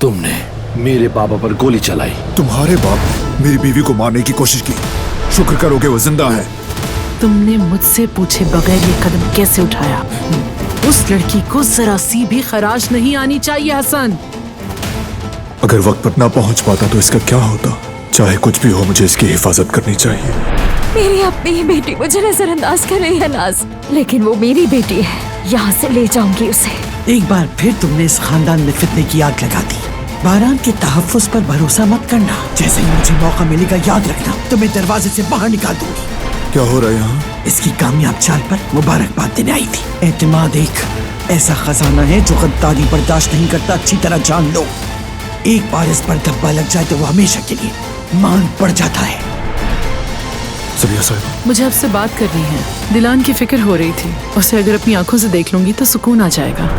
तुमने मेरे पापा पर गोली चलाई। तुम्हारे बाप ने मेरी बीवी को मारने की कोशिश की। शुक्र करोगे वो जिंदा है। तुमने मुझसे पूछे बगैर ये कदम कैसे उठाया? उस लड़की को जरा सी भी खराश नहीं आनी चाहिए हसन। अगर वक्त पर ना पहुंच पाता तो इसका क्या होता? चाहे कुछ भी हो, मुझे इसकी हिफाजत करनी चाहिए। मेरी अपनी ही बेटी मुझे नजरअंदाज कर रही है नाज, लेकिन वो मेरी बेटी है। यहाँ से ले जाऊंगी उसे। एक बार फिर तुमने इस खानदान में फितने की आग लगा दी। बारान के तहफ्फुज़ पर भरोसा मत करना। जैसे ही मुझे मौका मिलेगा याद रखना, तुम्हें दरवाजे से बाहर निकाल दूंगी। क्या हो रहा है यहाँ? इसकी कामयाब चाल पर मुबारकबाद देने आई थी। एतमाद एक ऐसा खजाना है जो गद्दारी बर्दाश्त नहीं करता। अच्छी तरह जान लो, एक बार इस पर धब्बा लग जाए तो वो हमेशा के लिए मान पड़ जाता है। सबिया साहिबा, मुझे आपसे बात करनी है। दिलान की फिक्र हो रही थी। उसे अगर अपनी आंखों से देख लूंगी तो सुकून आ जाएगा।